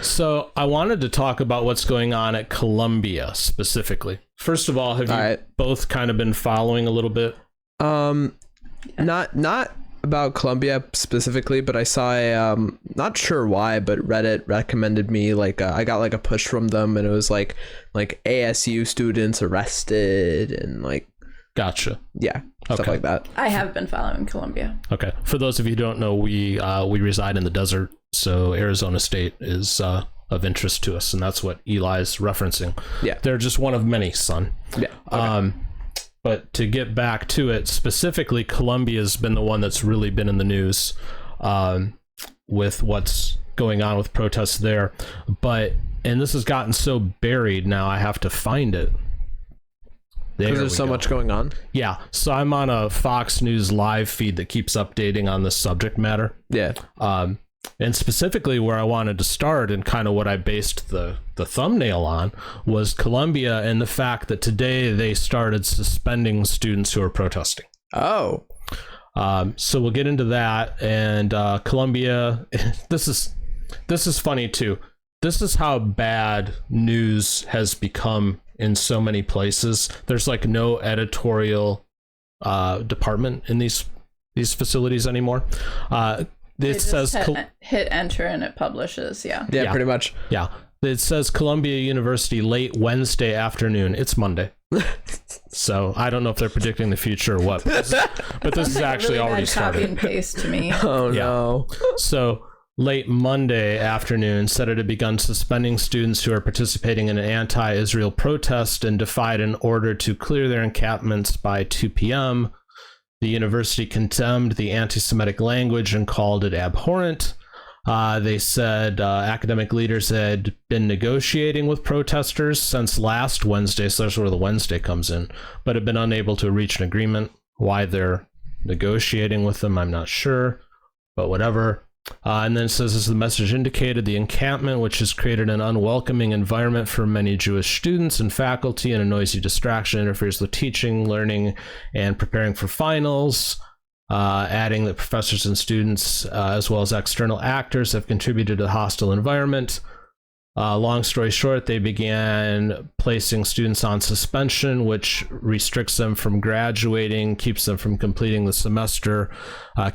So I wanted to talk about what's going on at Columbia specifically. First of all, have you both kind of been following a little bit? Not about Columbia specifically, but I saw a not sure why, but Reddit recommended me I got like a push from them, and it was like ASU students arrested and Gotcha. Yeah, stuff like that. I have been following Columbia. Okay. For those of you who don't know, we reside in the desert, so Arizona State is of interest to us, and that's what Eli's referencing. Yeah. They're just one of many, son. Yeah. Okay. But to get back to it, specifically, Columbia's been the one that's really been in the news with what's going on with protests there. And this has gotten so buried now, I have to find it. Because there's so much going on? Yeah. So I'm on a Fox News live feed that keeps updating on this subject matter. Yeah. And specifically where I wanted to start and kind of what I based the thumbnail on was Columbia and the fact that today they started suspending students who are protesting. Oh. So we'll get into that. And Columbia, this is funny too. This is how bad news has become in so many places. There's no editorial department in these facilities anymore. It says hit enter and it publishes. Yeah, pretty much. Yeah, it says Columbia University late Wednesday afternoon. It's Monday. So I don't know if they're predicting the future or what, but this is actually really already started. Copy and paste to me. Oh no. So late Monday afternoon said it had begun suspending students who are participating in an anti-Israel protest and defied an order to clear their encampments by 2 p.m. The university condemned the anti-Semitic language and called it abhorrent. They said academic leaders had been negotiating with protesters since last Wednesday, so that's where the Wednesday comes in, but have been unable to reach an agreement. Why they're negotiating with them, I'm not sure, but whatever. And then it says, as the message indicated, the encampment, which has created an unwelcoming environment for many Jewish students and faculty and a noisy distraction, interferes with teaching, learning, and preparing for finals. Adding that professors and students, as well as external actors, have contributed to the hostile environment. Long story short, they began placing students on suspension, which restricts them from graduating, keeps them from completing the semester,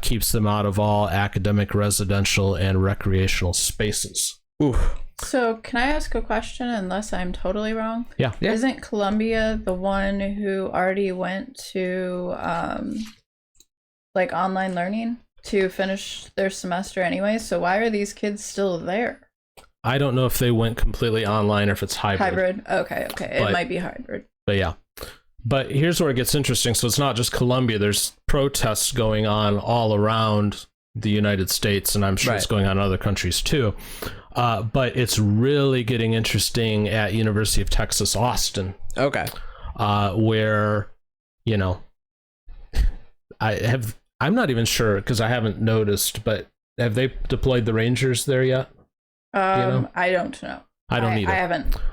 keeps them out of all academic, residential, and recreational spaces. Oof. So can I ask a question, unless I'm totally wrong? Yeah. Isn't Columbia the one who already went to online learning to finish their semester anyway? So why are these kids still there? I don't know if they went completely online or if it's hybrid. Okay. It might be hybrid. But yeah. But here's where it gets interesting. So it's not just Columbia. There's protests going on all around the United States, and I'm sure it's going on in other countries too. But it's really getting interesting at University of Texas, Austin. Okay. Where, I'm not even sure because I haven't noticed, but have they deployed the Rangers there yet? I don't know. I don't either.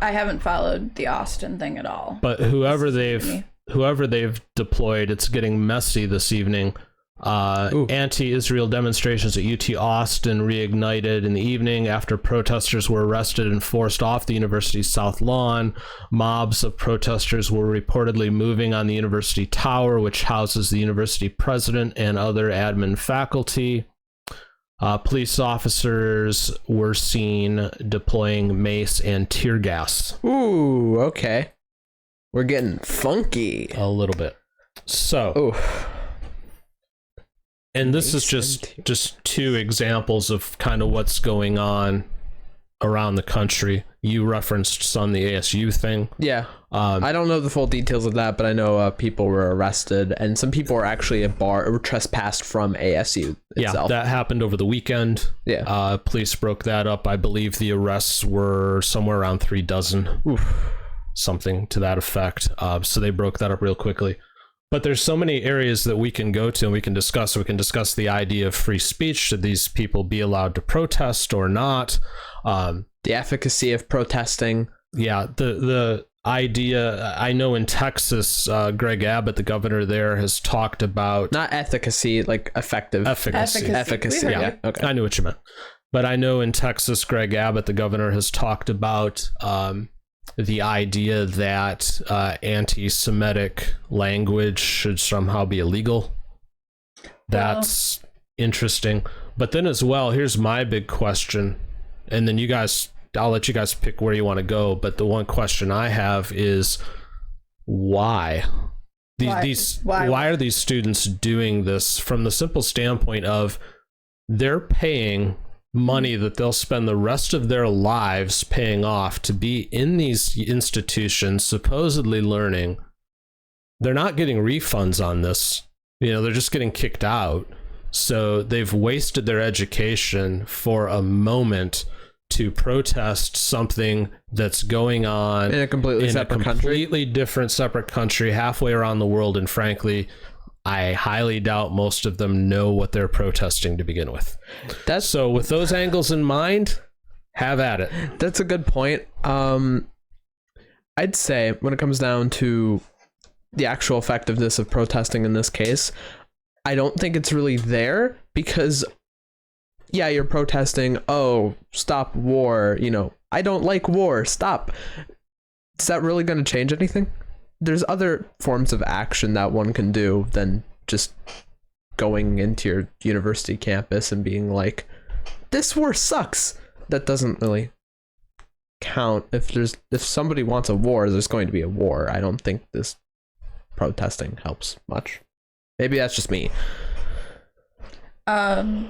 I haven't followed the Austin thing at all. But whoever they've deployed, it's getting messy this evening. Anti-Israel demonstrations at UT Austin reignited in the evening after protesters were arrested and forced off the university's south lawn. Mobs of protesters were reportedly moving on the university tower, which houses the university president and other admin faculty. Police officers were seen deploying mace and tear gas. Ooh, okay. We're getting funky. A little bit. So, and this is just two examples of kind of what's going on around the country. You referenced some the ASU thing. Yeah. I don't know the full details of that, but I know people were arrested and some people were actually were trespassed from ASU itself. Yeah, that happened over the weekend. Yeah. Police broke that up. I believe the arrests were somewhere around 3 dozen. Oof. Something to that effect. So they broke that up real quickly. But there's so many areas that we can go to and we can discuss. We can discuss the idea of free speech. Should these people be allowed to protest or not? The efficacy of protesting. Yeah, the idea, I know in Texas, Greg Abbott, the governor there, has talked about... Not efficacy, like effective. Efficacy. Yeah, okay. I knew what you meant. But I know in Texas, Greg Abbott, the governor, has talked about the idea that anti-Semitic language should somehow be illegal. That's interesting. But then as well, here's my big question. And then I'll let you guys pick where you want to go. But the one question I have is why? Why are these students doing this from the simple standpoint of they're paying money that they'll spend the rest of their lives paying off to be in these institutions supposedly learning. They're not getting refunds on this. They're just getting kicked out. So they've wasted their education for a moment to protest something that's going on in a completely different separate country halfway around the world. And frankly, I highly doubt most of them know what they're protesting to begin with. So with those angles in mind, have at it. That's a good point. I'd say when it comes down to the actual effectiveness of protesting in this case, I don't think it's really there because yeah, you're protesting, oh, stop war, I don't like war, stop. Is that really going to change anything? There's other forms of action that one can do than just going into your university campus and being like, this war sucks. That doesn't really count. If somebody wants a war, there's going to be a war. I don't think this protesting helps much. Maybe that's just me. There's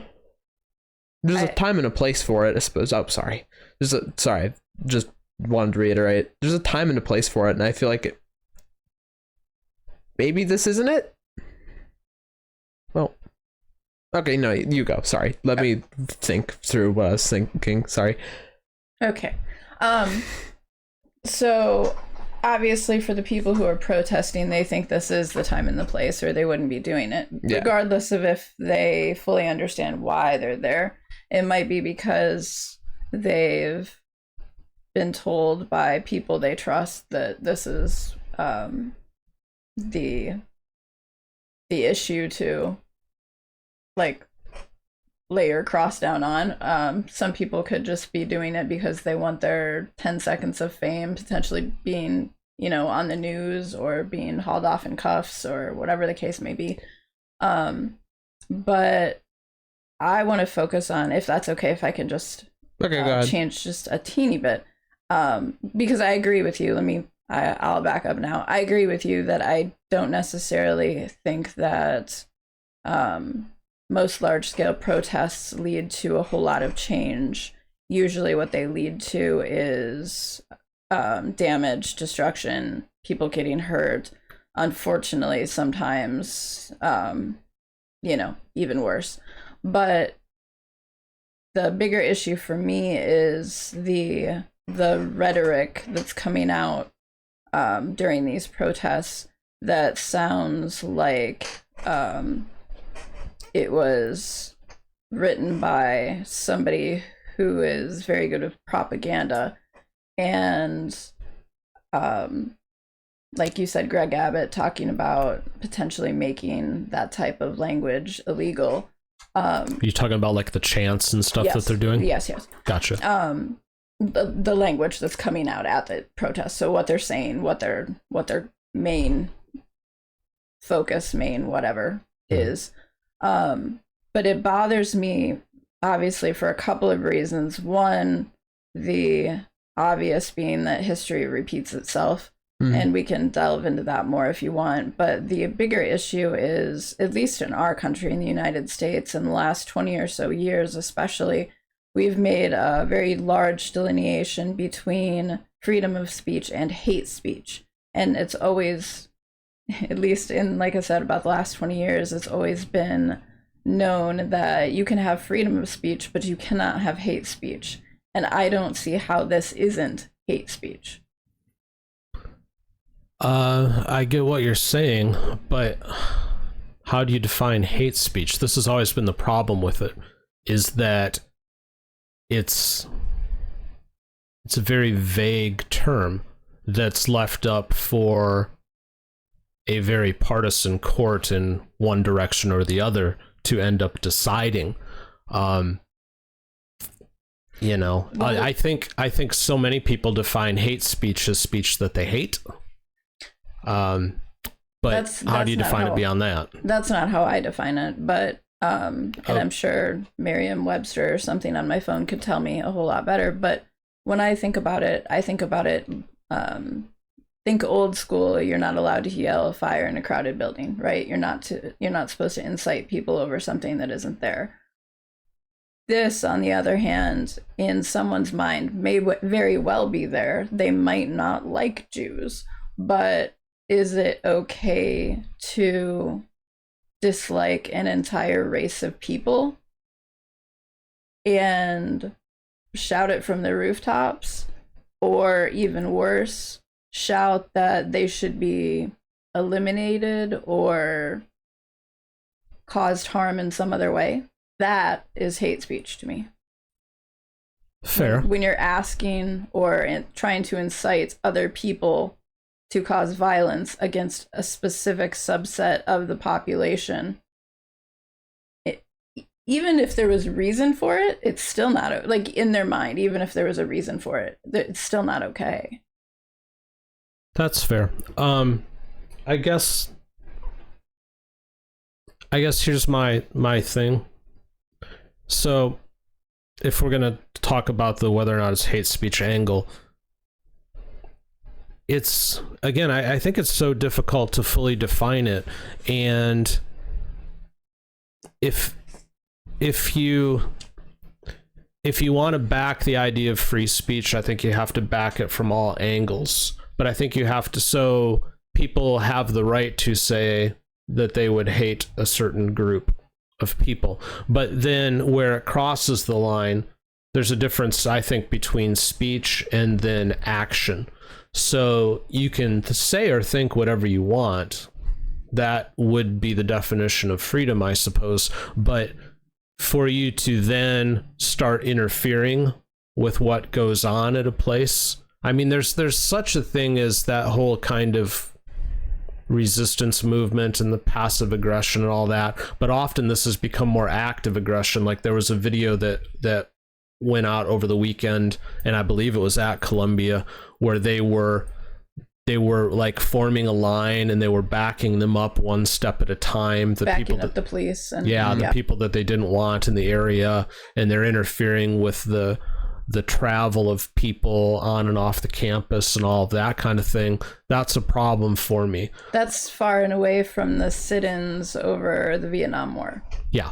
a time and a place for it, I suppose. Oh, sorry. Just wanted to reiterate. There's a time and a place for it, and I feel like maybe this isn't it? Well, okay, no, you go. Sorry. Let me think through what I was thinking. Sorry. Okay. So obviously for the people who are protesting, they think this is the time and the place or they wouldn't be doing it, regardless of if they fully understand why they're there. It might be because they've been told by people they trust that this is the issue to like lay your cross down on. Some people could just be doing it because they want their 10 seconds of fame, potentially being, on the news or being hauled off in cuffs or whatever the case may be. But I want to focus on, if that's okay, if I can just change just a teeny bit, because I agree with you. I'll back up now. I agree with you that I don't necessarily think that most large-scale protests lead to a whole lot of change. Usually what they lead to is damage, destruction, people getting hurt. Unfortunately, sometimes, even worse. But the bigger issue for me is the rhetoric that's coming out during these protests that sounds like it was written by somebody who is very good with propaganda. And like you said, Greg Abbott talking about potentially making that type of language illegal. Are you talking about like the chants and stuff that they're doing? Yes. Gotcha. The language that's coming out at the protest. So what they're saying, what their main focus, whatever is. But it bothers me, obviously, for a couple of reasons. One, the obvious being that history repeats itself. And we can delve into that more if you want. But the bigger issue is, at least in our country, in the United States, in the last 20 or so years especially, we've made a very large delineation between freedom of speech and hate speech. And it's always, at least in, like I said, about the last 20 years, it's always been known that you can have freedom of speech, but you cannot have hate speech. And I don't see how this isn't hate speech. I get what you're saying, but how do you define hate speech? This has always been the problem with it, is that it's a very vague term that's left up for a very partisan court in one direction or the other to end up deciding. You know, Well, I think so many people define hate speech as speech that they hate. But how do you define it beyond that? That's not how I define it, but and I'm sure Merriam-Webster or something on my phone could tell me a whole lot better. But when I think about it, think old school. You're not allowed to yell fire in a crowded building, right? You're not supposed to incite people over something that isn't there. This, on the other hand, in someone's mind, may very well be there. They might not like Jews, but is it okay to dislike an entire race of people and shout it from the rooftops? Or even worse, shout that they should be eliminated or caused harm in some other way? That is hate speech to me. Fair. When you're asking or trying to incite other people to cause violence against a specific subset of the population, even if there was reason for it, it's still not, like, in their mind, even if there was a reason for it, it's still not okay. That's fair. I guess here's my thing. So if we're going to talk about the whether or not it's hate speech angle, it's, again, I think it's so difficult to fully define it. And if you want to back the idea of free speech, I think you have to back it from all angles. But I think you have to, so people have the right to say that they would hate a certain group of people. But then where it crosses the line, there's a difference, I think, between speech and then action. So you can say or think whatever you want. That would be the definition of freedom, I suppose. But for you to then start interfering with what goes on at a place, I mean, there's such a thing as that whole kind of resistance movement and the passive aggression and all that, but often this has become more active aggression. Like there was a video that went out over the weekend, and I believe it was at Columbia, where they were like forming a line and they were backing them up one step at a time. Backing up the police and the people that they didn't want in the area, and they're interfering with the travel of people on and off the campus and all of that kind of thing. That's a problem for me. That's far and away from the sit-ins over the Vietnam War. Yeah.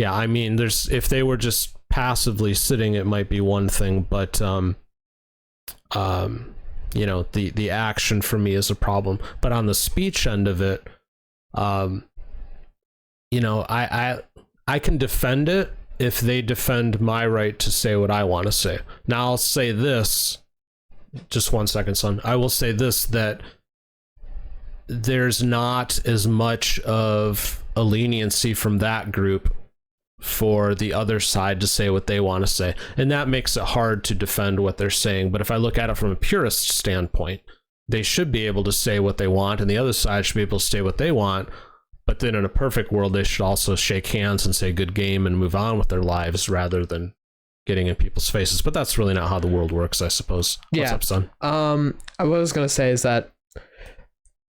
I mean, if they were just passively sitting, it might be one thing, but you know, the action for me is a problem. But on the speech end of it, you know, I can defend it if they defend my right to say what I want to say. Now I'll say this, just 1 second, son. I will say this, that there's not as much of a leniency from that group for the other side to say what they want to say. And that makes it hard to defend what they're saying. But if I look at it from a purist standpoint, they should be able to say what they want, and the other side should be able to say what they want. But then in a perfect world, they should also shake hands and say good game and move on with their lives rather than getting in people's faces. But that's really not how the world works, I suppose. What's up, son? What I was going to say is that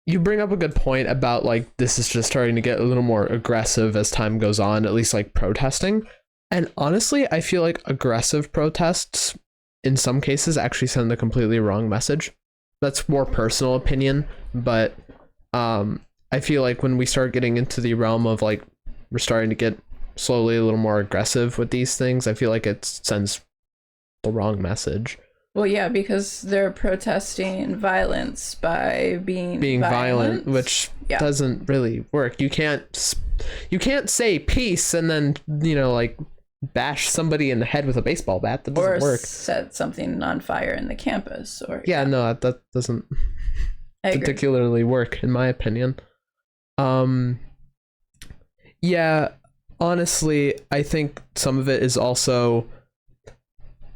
you bring up a good point about, like, this is just starting to get a little more aggressive as time goes on, at least like protesting. And honestly, I feel like aggressive protests in some cases actually send the completely wrong message. That's more personal opinion, but I feel like when we start getting into the realm of, like, we're starting to get slowly a little more aggressive with these things, I feel like it sends the wrong message. Well, yeah, because they're protesting violence by being violent, which doesn't really work. You can't say peace and then, you know, like, bash somebody in the head with a baseball bat. That doesn't work. Or set something on fire in the campus. Or no, that doesn't particularly work, in my opinion. Honestly, I think some of it is also,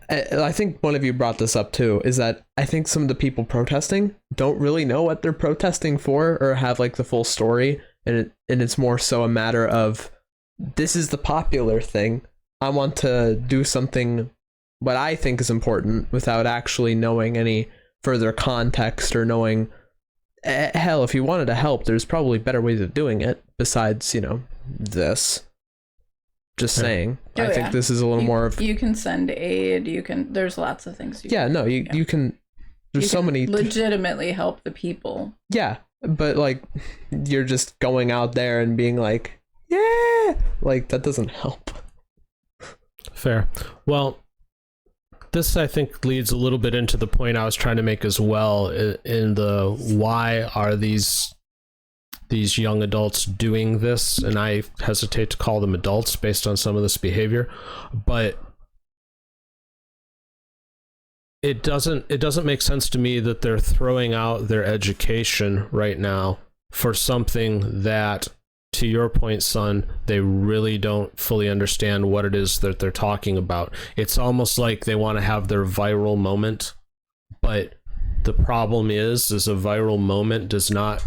I think one of you brought this up too, is that I think some of the people protesting don't really know what they're protesting for or have, like, the full story, and it's more so a matter of, this is the popular thing, I want to do something what I think is important without actually knowing any further context or knowing, hell, if you wanted to help, there's probably better ways of doing it besides, this. Just saying. Oh, I think this is a little more of... You can send aid, there's lots of things you can do. You can... There's so many... legitimately help the people. Yeah, but, like, you're just going out there and being like, yeah! Like, that doesn't help. Fair. Well, this, I think, leads a little bit into the point I was trying to make as well, in the why are these young adults doing this, and I hesitate to call them adults based on some of this behavior, but it doesn't make sense to me that they're throwing out their education right now for something that, to your point, son, they really don't fully understand what it is that they're talking about. It's almost like they want to have their viral moment, but the problem is a viral moment does not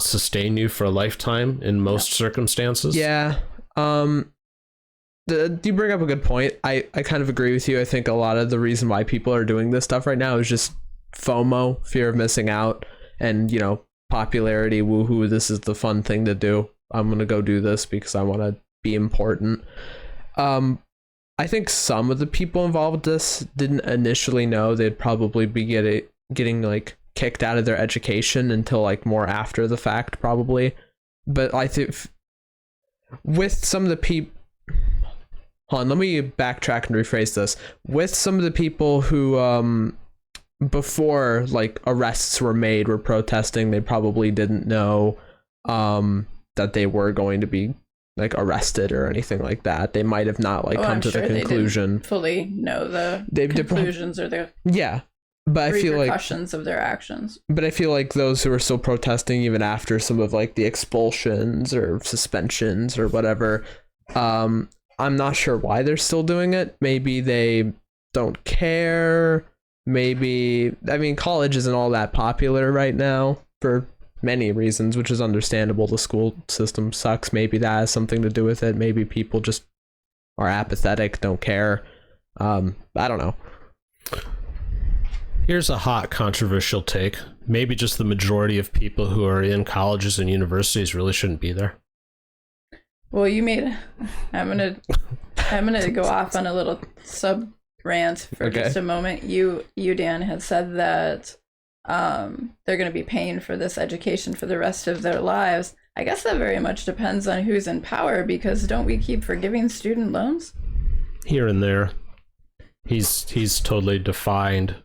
sustain you for a lifetime in most circumstances. Yeah. You bring up a good point. I kind of agree with you. I think a lot of the reason why people are doing this stuff right now is just FOMO, fear of missing out, and, popularity, woohoo, this is the fun thing to do. I'm going to go do this because I want to be important. I think some of the people involved with this didn't initially know they'd probably be getting like kicked out of their education until like more after the fact, probably. But I think with some of the people, hold on, let me backtrack and rephrase this. With some of the people who before like arrests were made were protesting, they probably didn't know that they were going to be like arrested or anything like that. They might have not like come to the conclusion. They didn't fully know the conclusions or the but I feel like repercussions of their actions. But I feel like those who are still protesting even after some of like the expulsions or suspensions or whatever, I'm not sure why they're still doing it. Maybe they don't care. Maybe, I mean, college isn't all that popular right now for many reasons, which is understandable. The school system sucks. Maybe that has something to do with it. Maybe people just are apathetic, don't care. I don't know. Here's a hot controversial take. Maybe just the majority of people who are in colleges and universities really shouldn't be there. Well, I'm gonna go off on a little sub rant for just a moment. You Dan had said that they're going to be paying for this education for the rest of their lives. I guess that very much depends on who's in power, because don't we keep forgiving student loans here and there? He's totally defied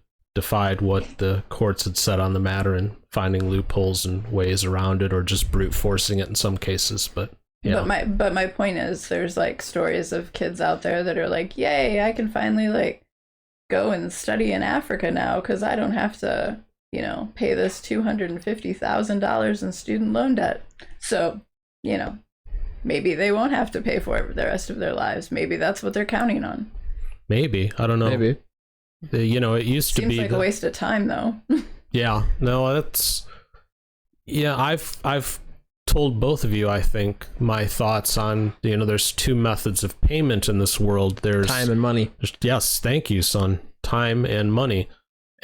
what the courts had said on the matter and finding loopholes and ways around it, or just brute forcing it in some cases. But yeah. But my point is, there's like stories of kids out there that are like, yay, I can finally like go and study in Africa now because I don't have to, pay this $250,000 in student loan debt. So, maybe they won't have to pay for it the rest of their lives. Maybe that's what they're counting on. Maybe. I don't know. Maybe. It used to be... Seems like a waste of time, though. Yeah. No, that's... Yeah, I've told both of you, I think, my thoughts on, there's two methods of payment in this world. There's time and money. Yes, thank you, son. Time and money.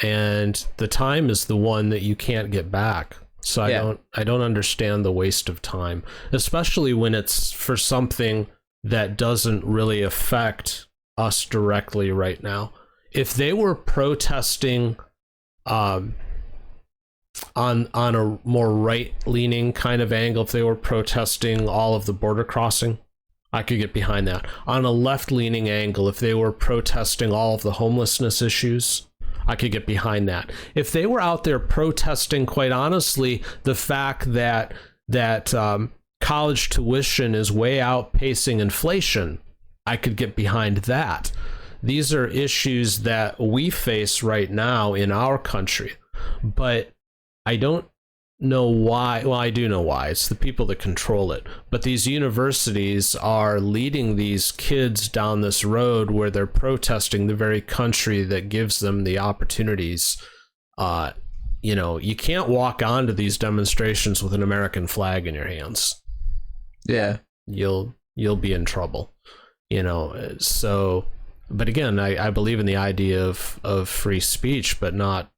And the time is the one that you can't get back. So I don't understand the waste of time, especially when it's for something that doesn't really affect us directly right now. If they were protesting on a more right-leaning kind of angle, if they were protesting all of the border crossing, I could get behind that. On a left-leaning angle, if they were protesting all of the homelessness issues, I could get behind that. If they were out there protesting, quite honestly, the fact that college tuition is way outpacing inflation, I could get behind that. These are issues that we face right now in our country, but I don't know why. Well, I do know why. It's the people that control it. But these universities are leading these kids down this road where they're protesting the very country that gives them the opportunities. You can't walk onto these demonstrations with an American flag in your hands. Yeah. You'll be in trouble. So But again, I believe in the idea of free speech, but not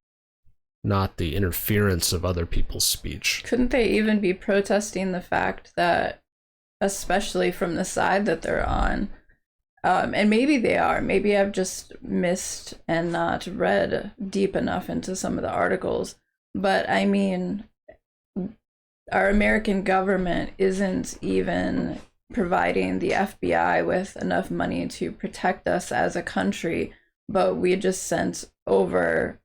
the interference of other people's speech. Couldn't they even be protesting the fact that, especially from the side that they're on, and maybe they are, maybe I've just missed and not read deep enough into some of the articles, but I mean, our American government isn't even providing the FBI with enough money to protect us as a country, but we just sent over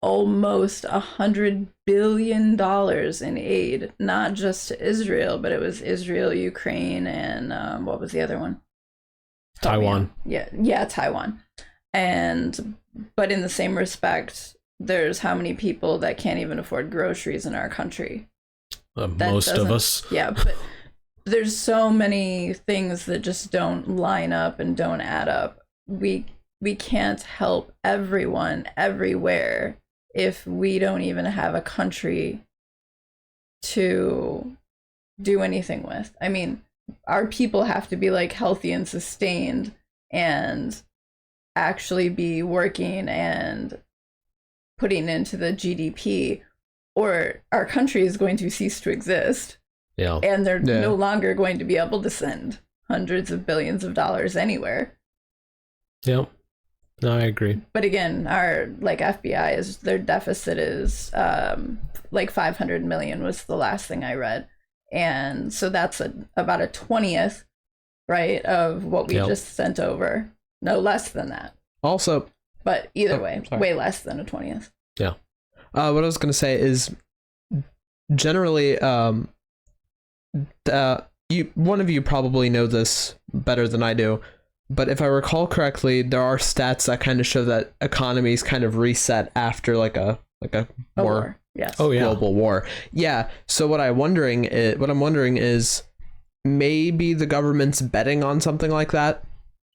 almost $100 billion in aid, not just to Israel, but it was Israel, Ukraine, and what was the other one? Taiwan. Yeah, Taiwan. But in the same respect, there's how many people that can't even afford groceries in our country? Most of us. Yeah, but there's so many things that just don't line up and don't add up. We can't help everyone everywhere if we don't even have a country to do anything with. I mean, our people have to be like healthy and sustained and actually be working and putting into the GDP, or our country is going to cease to exist. Yeah. And they're no longer going to be able to send hundreds of billions of dollars anywhere. Yeah. No, I agree. But again, our FBI their deficit is like 500 million was the last thing I read. And so that's about a 20th, right, of what we just sent over. No less than that. Also, but either way, way less than a 20th. Yeah. What I was going to say is generally, one of you probably know this better than I do, but if I recall correctly, there are stats that kind of show that economies kind of reset after like a more global war. Yeah. So what I'm wondering is maybe the government's betting on something like that.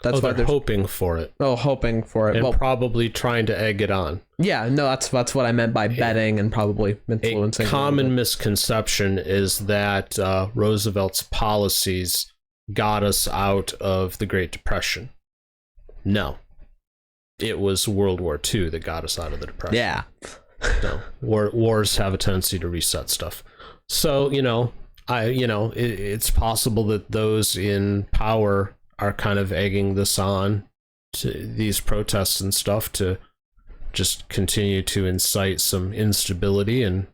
That's why they're hoping for it. Oh, hoping for it. And probably trying to egg it on. Yeah, no, that's what I meant by betting and probably influencing. A common misconception is that Roosevelt's policies got us out of the Great Depression. No. It was World War II that got us out of the Depression. Yeah. No. Wars have a tendency to reset stuff. So, it's possible that those in power are kind of egging this on to these protests and stuff to just continue to incite some instability and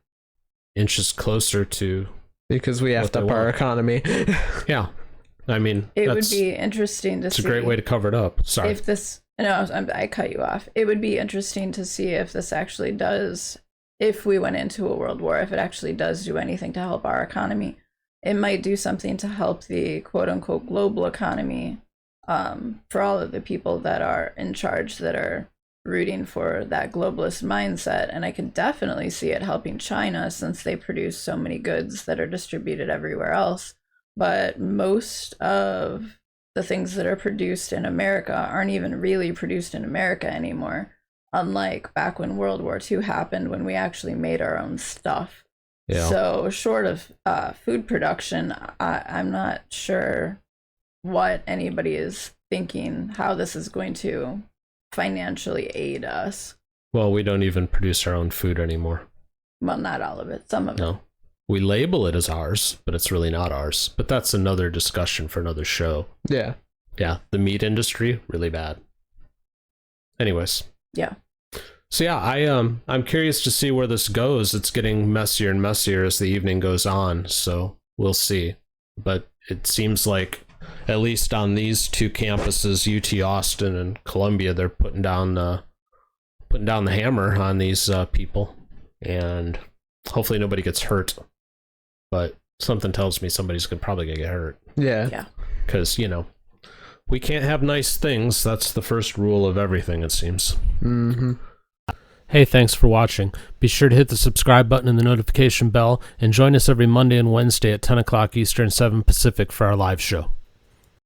inch us closer to, because we have to up our economy. Yeah. I mean, it would be interesting to see. It's a great way to cover it up. Sorry. I cut you off. It would be interesting to see if this actually does, if we went into a world war, if it actually does do anything to help our economy. It might do something to help the quote unquote global economy, for all of the people that are in charge that are rooting for that globalist mindset. And I can definitely see it helping China, since they produce so many goods that are distributed everywhere else. But most of the things that are produced in America aren't even really produced in America anymore, unlike back when World War II happened, when we actually made our own stuff. Yeah. So short of food production, I'm not sure what anybody is thinking, how this is going to financially aid us. Well, we don't even produce our own food anymore. Well, not all of it, some of it. No. We label it as ours, but it's really not ours. But that's another discussion for another show. Yeah. Yeah, the meat industry, really bad. Anyways. Yeah. So yeah, I'm curious to see where this goes. It's getting messier and messier as the evening goes on, so we'll see. But it seems like, at least on these two campuses, UT Austin and Columbia, they're putting down the hammer on these people, and hopefully nobody gets hurt. But something tells me somebody's probably gonna get hurt. Yeah. Yeah. Because we can't have nice things. That's the first rule of everything, it seems. Mm-hmm. Hey, thanks for watching. Be sure to hit the subscribe button and the notification bell, and join us every Monday and Wednesday at 10 o'clock Eastern, 7 Pacific for our live show.